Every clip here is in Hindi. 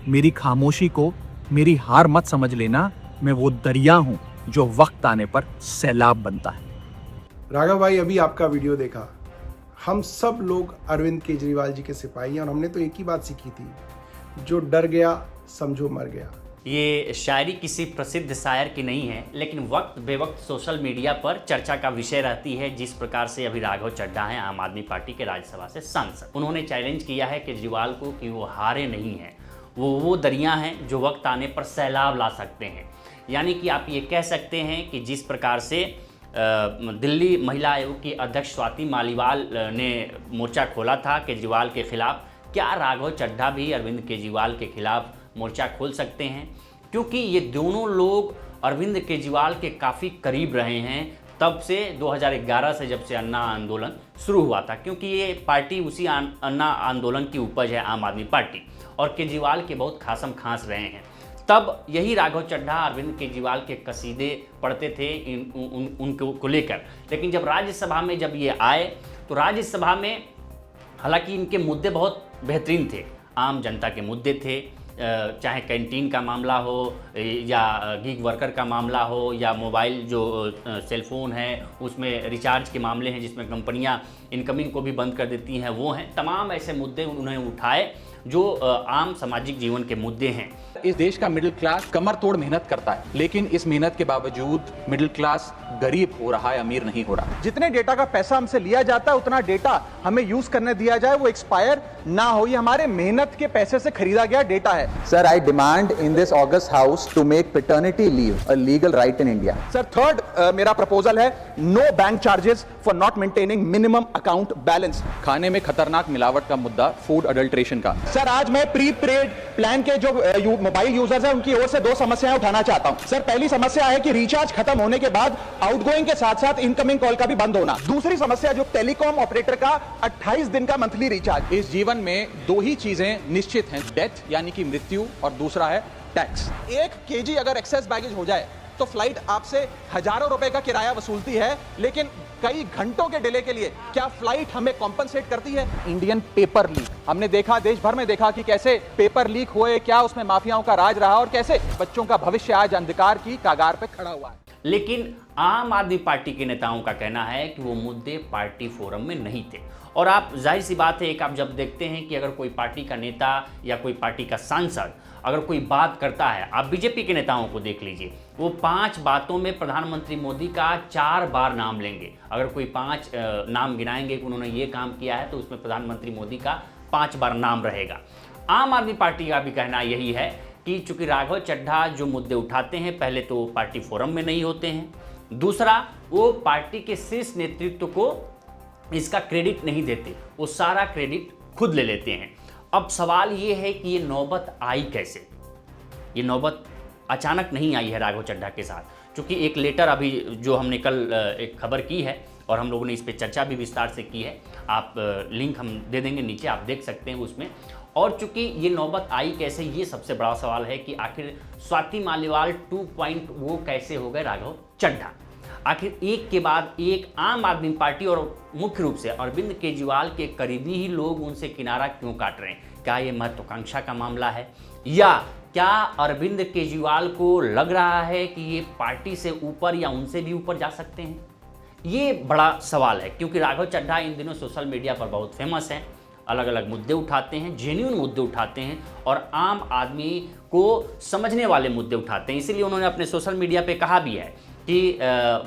मेरी खामोशी को मेरी हार मत समझ लेना। मैं वो दरिया हूं जो वक्त आने पर सैलाब बनता है। राघव भाई, अभी आपका वीडियो देखा। हम सब लोग अरविंद केजरीवाल जी के सिपाही हैं और हमने तो एक ही बात सीखी थी, जो डर गया समझो मर गया। ये शायरी किसी प्रसिद्ध शायर की नहीं है, लेकिन वक्त बेवक्त सोशल मीडिया पर चर्चा का विषय रहती है। जिस प्रकार से अभी राघव चड्ढा हैं आम आदमी पार्टी के राज्यसभा से सांसद, उन्होंने चैलेंज किया है केजरीवाल को कि वो हारे नहीं हैं, वो दरिया हैं जो वक्त आने पर सैलाब ला सकते हैं। यानी कि आप ये कह सकते हैं कि जिस प्रकार से दिल्ली महिला आयोग की अध्यक्ष स्वाति मालीवाल ने मोर्चा खोला था केजरीवाल के खिलाफ, क्या राघव चड्ढा भी अरविंद केजरीवाल के खिलाफ मोर्चा खोल सकते हैं? क्योंकि ये दोनों लोग अरविंद केजरीवाल के काफ़ी करीब रहे हैं तब से 2011 से, जब से अन्ना आंदोलन शुरू हुआ था। क्योंकि ये पार्टी उसी अन्ना आंदोलन की उपज है, आम आदमी पार्टी, और केजरीवाल के बहुत खासम खास रहे हैं। तब यही राघव चड्ढा अरविंद केजरीवाल के कसीदे पढ़ते थे उनको लेकर। लेकिन जब राज्यसभा में जब ये आए तो राज्यसभा में हालांकि इनके मुद्दे बहुत बेहतरीन थे, आम जनता के मुद्दे थे, चाहे कैंटीन का मामला हो या गीग वर्कर का मामला हो या मोबाइल जो सेलफोन है उसमें रिचार्ज के मामले हैं जिसमें कंपनियां इनकमिंग को भी बंद कर देती हैं, वो हैं। तमाम ऐसे मुद्दे उन्होंने उठाए जो आम सामाजिक जीवन के मुद्दे हैं। इस देश का मिडिल क्लास कमर तोड़ मेहनत करता है, लेकिन इस मेहनत के बावजूद मिडिल क्लास गरीब हो रहा है, अमीर नहीं हो रहा। जितने डेटा का पैसा हमसे लिया जाता है उतना डेटा हमें यूज करने दिया जाए, वो एक्सपायर ना हो। ये हमारे मेहनत के पैसे से खरीदा गया डेटा है। Sir, I demand in this August House to make paternity leave a legal right in India. Sir, third मेरा प्रपोजल है, no bank charges for not maintaining minimum account balance. खाने में खतरनाक मिलावट का मुद्दा, फूड अडल्ट्रेशन का। सर, आज मैं प्री पेड प्लान के जो मोबाइल यूजर्स हैं उनकी ओर से दो समस्याएं उठाना चाहता हूं। सर, पहली समस्या है कि रिचार्ज खत्म होने के बाद आउटगोइंग के साथ साथ इनकमिंग कॉल का भी बंद होना। दूसरी समस्या जो टेलीकॉम ऑपरेटर का 28 दिन का मंथली रिचार्ज। इस जीवन में दो ही चीजें निश्चित हैं, डेथ यानी कि मृत्यु, और दूसरा है टैक्स। 1 केजी अगर एक्सेस बैगेज हो जाए तो फ्लाइट आपसे हजारों रुपए का किराया वसूलती है, लेकिन कई घंटों के डिले के लिए क्या फ्लाइट हमें कॉम्पनसेट करती है? इंडियन पेपर लीक हमने देखा, देश भर में देखा कि कैसे पेपर लीक हुए, क्या उसमें माफियाओं का राज रहा और कैसे बच्चों का भविष्य आज अंधकार की कागार पे खड़ा हुआ है। लेकिन आम आदमी पार्टी के नेताओं का कहना है कि वो मुद्दे पार्टी फोरम में नहीं थे। और आप जाहिर सी बात है, एक आप जब देखते हैं कि अगर कोई पार्टी का नेता या कोई पार्टी का सांसद अगर कोई बात करता है, आप बीजेपी के नेताओं को देख लीजिए, वो 5 बातों में प्रधानमंत्री मोदी का 4 बार नाम लेंगे। अगर कोई 5 नाम गिनाएंगे कि उन्होंने ये काम किया है तो उसमें प्रधानमंत्री मोदी का 5 बार नाम रहेगा। आम आदमी पार्टी का भी कहना यही है कि चूंकि राघव चड्ढा जो मुद्दे उठाते हैं, पहले तो पार्टी फोरम में नहीं होते हैं, दूसरा वो पार्टी के शीर्ष नेतृत्व को इसका क्रेडिट नहीं देते, वो सारा क्रेडिट खुद ले लेते हैं। अब सवाल ये है कि ये नौबत आई कैसे? ये नौबत अचानक नहीं आई है राघव चड्ढा के साथ, क्योंकि एक लेटर अभी जो हमने कल एक खबर की है और हम लोगों ने इस पर चर्चा भी विस्तार से की है, आप लिंक हम दे देंगे नीचे, आप देख सकते हैं उसमें। और चूंकि ये नौबत आई कैसे, ये सबसे बड़ा सवाल है कि आखिर स्वाति मालीवाल 2.0 कैसे हो गए राघव चड्ढा? आखिर एक के बाद एक आम आदमी पार्टी और मुख्य रूप से अरविंद केजरीवाल के करीबी ही लोग उनसे किनारा क्यों काट रहे हैं? क्या ये महत्वाकांक्षा का मामला है, या क्या अरविंद केजरीवाल को लग रहा है कि ये पार्टी से ऊपर या उनसे भी ऊपर जा सकते हैं? ये बड़ा सवाल है, क्योंकि राघव चड्ढा इन दिनों सोशल मीडिया पर बहुत फेमस हैं, अलग अलग मुद्दे उठाते हैं, जेन्युइन मुद्दे उठाते हैं और आम आदमी को समझने वाले मुद्दे उठाते हैं। इसीलिए उन्होंने अपने सोशल मीडिया पे कहा भी है कि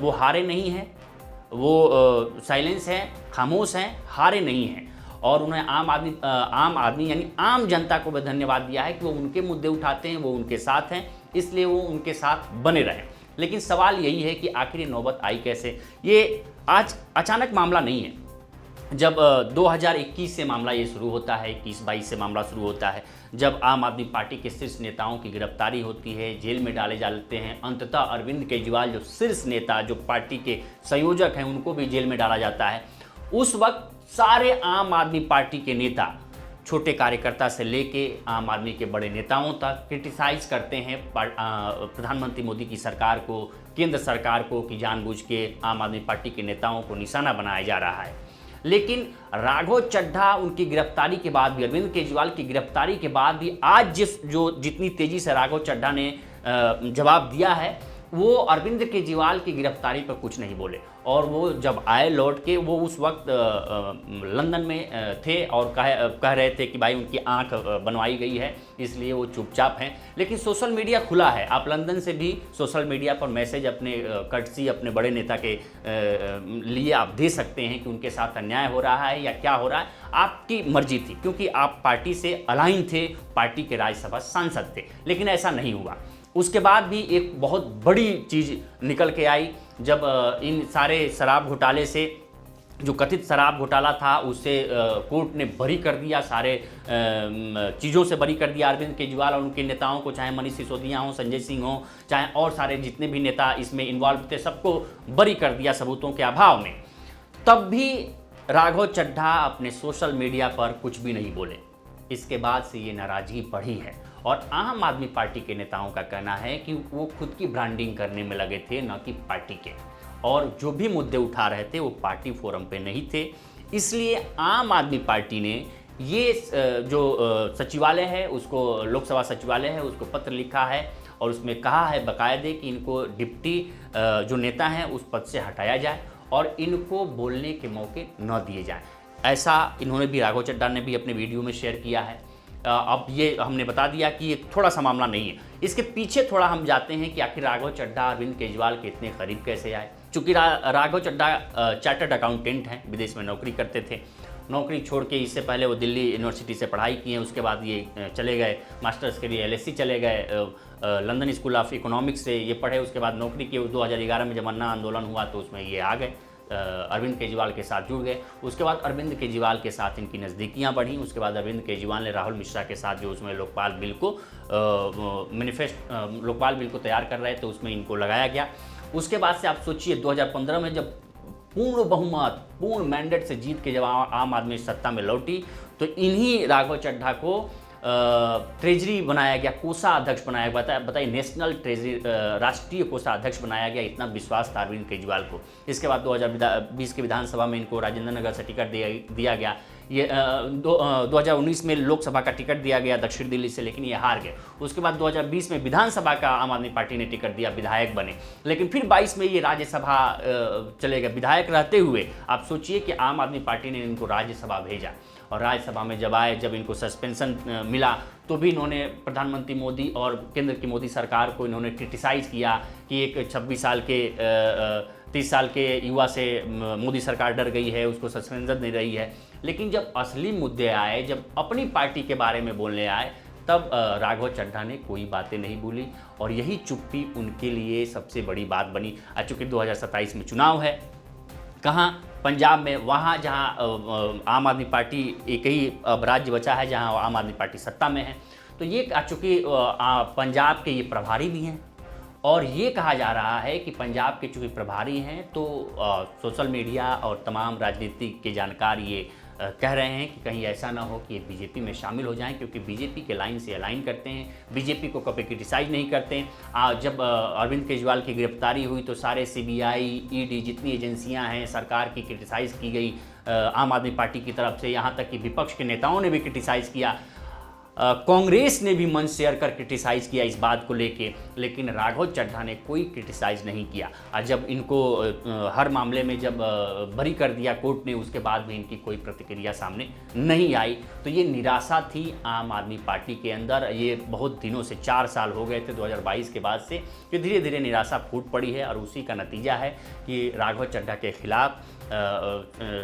वो हारे नहीं हैं, वो साइलेंस हैं, खामोश हैं, हारे नहीं हैं। और उन्हें आम आदमी यानी आम जनता को भी धन्यवाद दिया है कि वो उनके मुद्दे उठाते हैं, वो उनके साथ हैं, इसलिए वो उनके साथ बने रहें। लेकिन सवाल यही है कि आखिर ये नौबत आई कैसे? ये आज अचानक मामला नहीं है। जब 2021 से मामला ये शुरू होता है, 21-22 से मामला शुरू होता है, जब आम आदमी पार्टी के शीर्ष नेताओं की गिरफ्तारी होती है, जेल में डाले जाते हैं, अंततः अरविंद केजरीवाल जो शीर्ष नेता, जो पार्टी के संयोजक हैं, उनको भी जेल में डाला जाता है। उस वक्त सारे आम आदमी पार्टी के नेता, छोटे कार्यकर्ता से लेके आम आदमी के बड़े नेताओं तक क्रिटिसाइज करते हैं प्रधानमंत्री मोदी की सरकार को, केंद्र सरकार को, कि जानबूझ के आम आदमी पार्टी के नेताओं को निशाना बनाया जा रहा है। लेकिन राघव चड्ढा उनकी गिरफ्तारी के बाद भी, अरविंद केजरीवाल की गिरफ्तारी के बाद भी आज जितनी तेजी से राघव चड्ढा ने जवाब दिया है, वो अरविंद केजरीवाल की गिरफ्तारी पर कुछ नहीं बोले। और वो जब आए लौट के, वो उस वक्त लंदन में थे और कह रहे थे कि भाई उनकी आंख बनवाई गई है, इसलिए वो चुपचाप हैं। लेकिन सोशल मीडिया खुला है, आप लंदन से भी सोशल मीडिया पर मैसेज अपने कर्टसी अपने बड़े नेता के लिए आप दे सकते हैं कि उनके साथ अन्याय हो रहा है या क्या हो रहा है, आपकी मर्जी थी, क्योंकि आप पार्टी से अलाइन थे, पार्टी के राज्यसभा सांसद थे। लेकिन ऐसा नहीं हुआ। उसके बाद भी एक बहुत बड़ी चीज़ निकल के आई, जब इन सारे शराब घोटाले से, जो कथित शराब घोटाला था, उससे कोर्ट ने बरी कर दिया, सारे चीज़ों से बरी कर दिया अरविंद केजरीवाल और उनके नेताओं को, चाहे मनीष सिसोदिया हो, संजय सिंह हो, चाहे और सारे जितने भी नेता इसमें इन्वॉल्व थे, सबको बरी कर दिया सबूतों के अभाव में। तब भी राघव चड्ढा अपने सोशल मीडिया पर कुछ भी नहीं बोले। इसके बाद से ये नाराज़गी बढ़ी है और आम आदमी पार्टी के नेताओं का कहना है कि वो खुद की ब्रांडिंग करने में लगे थे, न कि पार्टी के, और जो भी मुद्दे उठा रहे थे वो पार्टी फोरम पे नहीं थे। इसलिए आम आदमी पार्टी ने ये जो सचिवालय है, उसको लोकसभा सचिवालय है, उसको पत्र लिखा है और उसमें कहा है बाकायदे कि इनको डिप्टी जो नेता हैं उस पद से हटाया जाए और इनको बोलने के मौके न दिए जाएं। ऐसा इन्होंने भी, राघव चड्ढा ने भी अपने वीडियो में शेयर किया है। अब ये हमने बता दिया कि ये थोड़ा सा मामला नहीं है। इसके पीछे थोड़ा हम जाते हैं कि आखिर राघव चड्ढा अरविंद केजरीवाल के इतने करीब कैसे आए। चूँकि राघव चड्ढा चार्टर्ड अकाउंटेंट हैं, विदेश में नौकरी करते थे। नौकरी छोड़ के इससे पहले वो दिल्ली यूनिवर्सिटी से पढ़ाई की है, उसके बाद ये चले गए मास्टर्स के लिए LSE चले गए, लंदन स्कूल ऑफ इकोनॉमिक्स से ये पढ़े। उसके बाद नौकरी की, 2011 में जब अन्ना आंदोलन हुआ तो उसमें ये आ गए, अरविंद केजरीवाल के साथ जुड़ गए। उसके बाद अरविंद केजरीवाल के साथ इनकी नज़दीकियां बढ़ी। उसके बाद अरविंद केजरीवाल ने राहुल मिश्रा के साथ, जो उसमें लोकपाल बिल को लोकपाल बिल को तैयार कर रहे थे, उसमें इनको लगाया गया। उसके बाद से आप सोचिए 2015 में जब पूर्ण बहुमत, पूर्ण मैंडेट से जीत के जब आम आदमी सत्ता में लौटी, तो इन्हीं राघव चड्ढा को ट्रेजरी बनाया गया, कोषाध्यक्ष बनाया गया। बताइए, नेशनल ट्रेजरी, राष्ट्रीय कोषाध्यक्ष बनाया गया। इतना विश्वास था अरविंद केजरीवाल को। इसके बाद 2020 के विधानसभा में इनको राजेंद्र नगर से टिकट दिया गया। ये 2019 में लोकसभा का टिकट दिया गया दक्षिण दिल्ली से, लेकिन ये हार गए। उसके बाद 2020 में विधानसभा का आम आदमी पार्टी ने टिकट दिया, विधायक बने। लेकिन फिर 22 में ये राज्यसभा चले गए विधायक रहते हुए। आप सोचिए कि आम आदमी पार्टी ने इनको राज्यसभा भेजा और राज्यसभा में जब आए, जब इनको सस्पेंशन मिला, तो भी इन्होंने प्रधानमंत्री मोदी और केंद्र की मोदी सरकार को इन्होंने क्रिटिसाइज़ किया कि एक 26 साल के 30 साल के युवा से मोदी सरकार डर गई है, उसको सस्पेंशन दे रही है। लेकिन जब असली मुद्दे आए, जब अपनी पार्टी के बारे में बोलने आए, तब राघव चड्ढा ने कोई बातें नहीं बोली और यही चुप्पी उनके लिए सबसे बड़ी बात बनी। चूँकि 2027 में चुनाव है, कहाँ? पंजाब में, वहाँ जहाँ आम आदमी पार्टी, एक ही अब राज्य बचा है जहाँ आम आदमी पार्टी सत्ता में है। तो ये चूँकि पंजाब के ये प्रभारी भी हैं और ये कहा जा रहा है कि पंजाब के चूँकि प्रभारी हैं, तो सोशल मीडिया और तमाम राजनीतिक के जानकार ये कह रहे हैं कि कहीं ऐसा ना हो कि ये बीजेपी में शामिल हो जाएं, क्योंकि बीजेपी के लाइन से अलाइन करते हैं, बीजेपी को कभी क्रिटिसाइज नहीं करते हैं। जब अरविंद केजरीवाल की गिरफ्तारी हुई तो सारे CBI, ED जितनी एजेंसियां हैं सरकार की क्रिटिसाइज़ की गई आम आदमी पार्टी की तरफ से, यहाँ तक कि विपक्ष के नेताओं ने भी क्रिटिसाइज़ किया। कांग्रेस ने भी मंच शेयर कर क्रिटिसाइज किया इस बात को लेके, लेकिन राघव चड्ढा ने कोई क्रिटिसाइज नहीं किया। जब इनको हर मामले में जब बरी कर दिया कोर्ट ने, उसके बाद भी इनकी कोई प्रतिक्रिया सामने नहीं आई। तो ये निराशा थी आम आदमी पार्टी के अंदर। ये बहुत दिनों से, 4 साल हो गए थे 2022 के बाद से, कि धीरे धीरे निराशा फूट पड़ी है और उसी का नतीजा है कि राघव चड्ढा के खिलाफ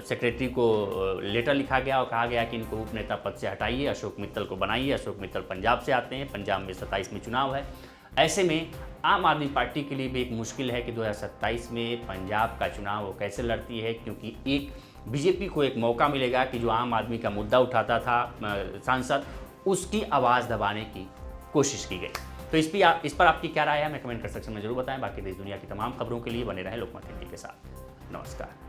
सेक्रेटरी को लेटर लिखा गया और कहा गया कि इनको उपनेता पद से हटाइए, अशोक मित्तल को बनाइए। अशोक मित्तल पंजाब से आते हैं, पंजाब में 27 में चुनाव है। ऐसे में आम आदमी पार्टी के लिए भी एक मुश्किल है कि 2027 में पंजाब का चुनाव वो कैसे लड़ती है, क्योंकि एक बीजेपी को एक मौका मिलेगा कि जो आम आदमी का मुद्दा उठाता था सांसद, उसकी आवाज़ दबाने की कोशिश की गई। तो इस पर आपकी क्या राय है, हमें कमेंट कर सेक्शन में जरूर बताएं। बाकी देश दुनिया की तमाम खबरों के लिए बने रहें लोकमत हिंदी के साथ। नमस्कार।